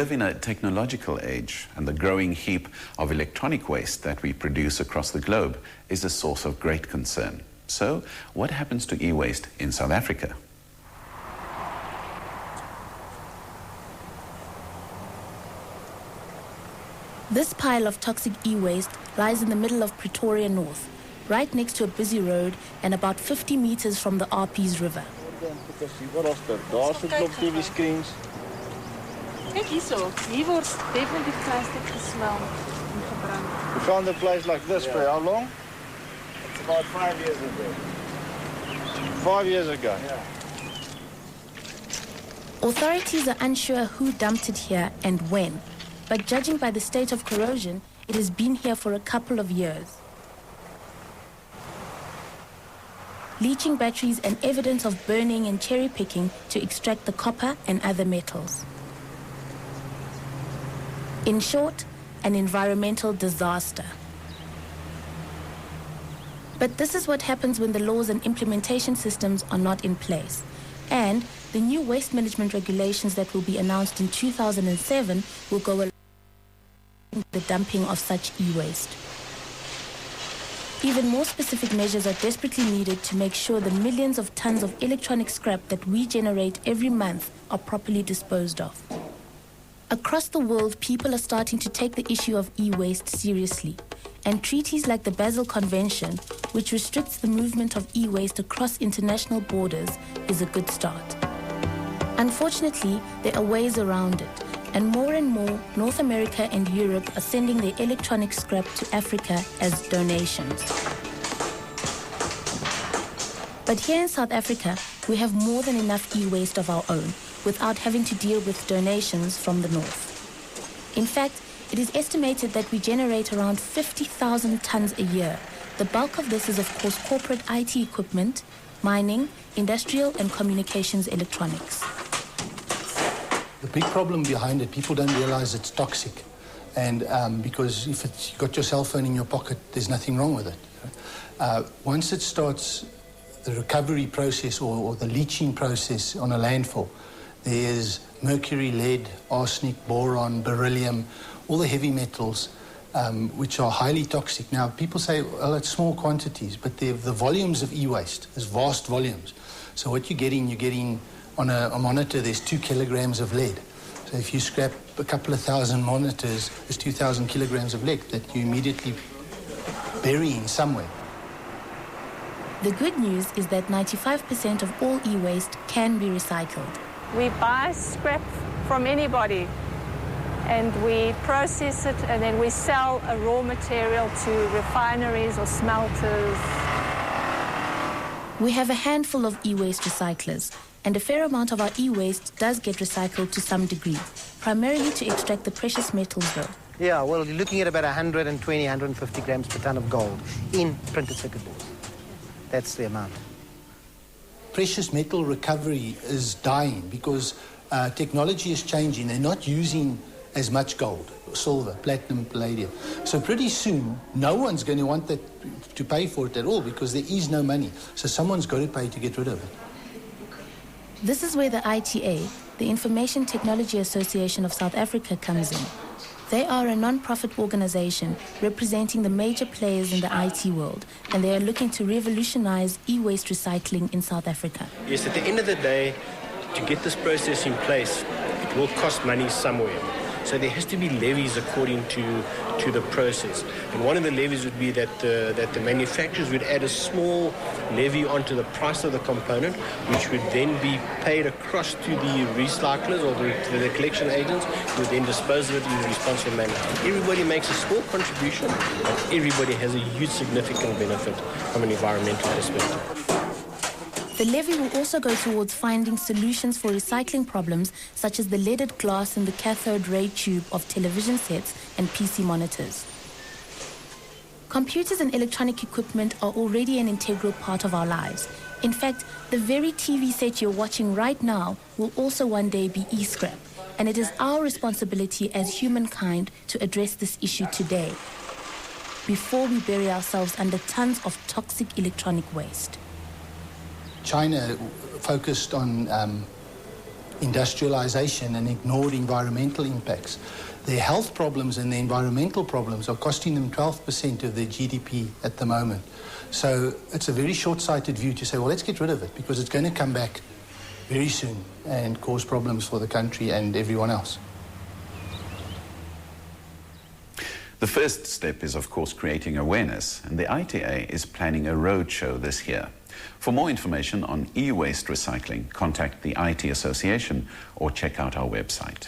live in a technological age, and the growing heap of electronic waste that we produce across the globe is a source of great concern. So, what happens to e-waste in South Africa? This pile of toxic e-waste lies in the middle of Pretoria North, right next to a busy road and about 50 meters from the RP's river. Kijk hierso, hier wordt definitief plastic gesmeld en gebrand. We found a place like this for how long? It's about 5 years ago. 5 years ago? Yeah. Authorities are unsure who dumped it here and when, but judging by the state of corrosion, it has been here for a couple of years. Leaching batteries and evidence of burning and cherry picking to extract the copper and other metals. In short, an environmental disaster. But this is what happens when the laws and implementation systems are not in place. And the new waste management regulations that will be announced in 2007 will go along with the dumping of such e-waste. Even more specific measures are desperately needed to make sure the millions of tons of electronic scrap that we generate every month are properly disposed of. Across the world, people are starting to take the issue of e-waste seriously, and treaties like the Basel Convention, which restricts the movement of e-waste across international borders, is a good start. Unfortunately, there are ways around it, and more North America and Europe are sending their electronic scrap to Africa as donations. But here in South Africa, we have more than enough e-waste of our own, without having to deal with donations from the north. In fact, it is estimated that we generate around 50,000 tons a year. The bulk of this is, of course, corporate IT equipment, mining, industrial and communications electronics. The big problem behind it, people don't realize it's toxic. And because if you've got your cell phone in your pocket, there's nothing wrong with it. Once it starts the recovery process or the leaching process on a landfill, there's mercury, lead, arsenic, boron, beryllium, all the heavy metals, which are highly toxic. Now, people say, well, it's small quantities, but the volumes of e-waste is vast volumes. So what you're getting on a monitor, there's 2 kilograms of lead. So if you scrap a couple of thousand monitors, there's 2,000 kilograms of lead that you immediately burying somewhere. The good news is that 95% of all e-waste can be recycled. We buy scrap from anybody and we process it and then we sell a raw material to refineries or smelters. We have a handful of e-waste recyclers, and a fair amount of our e-waste does get recycled to some degree, primarily to extract the precious metals though. Yeah, well, you're looking at about 120, 150 grams per ton of gold in printed circuit boards. That's the amount. Precious metal recovery is dying because technology is changing. They're not using as much gold, silver, platinum, palladium. So pretty soon, no one's going to want to pay for it at all because there is no money. So someone's got to pay to get rid of it. This is where the ITA, the Information Technology Association of South Africa, comes in. They are a non-profit organization representing the major players in the IT world, and they are looking to revolutionize e-waste recycling in South Africa. Yes, at the end of the day, to get this process in place, it will cost money somewhere. So there has to be levies according to the process. And one of the levies would be that the manufacturers would add a small levy onto the price of the component, which would then be paid across to the recyclers or the collection agents, who would then dispose of it in a responsible manner. Everybody makes a small contribution, and everybody has a huge significant benefit from an environmental perspective. The levy will also go towards finding solutions for recycling problems such as the leaded glass in the cathode ray tube of television sets and PC monitors. Computers and electronic equipment are already an integral part of our lives. In fact, the very TV set you're watching right now will also one day be e-scrap, and it is our responsibility as humankind to address this issue today, before we bury ourselves under tons of toxic electronic waste. China focused on industrialization and ignored environmental impacts. Their health problems and their environmental problems are costing them 12% of their GDP at the moment. So it's a very short-sighted view to say, well, let's get rid of it, because it's going to come back very soon and cause problems for the country and everyone else. The first step is, of course, creating awareness, and the ITA is planning a roadshow this year. For more information on e-waste recycling, contact the IT Association or check out our website.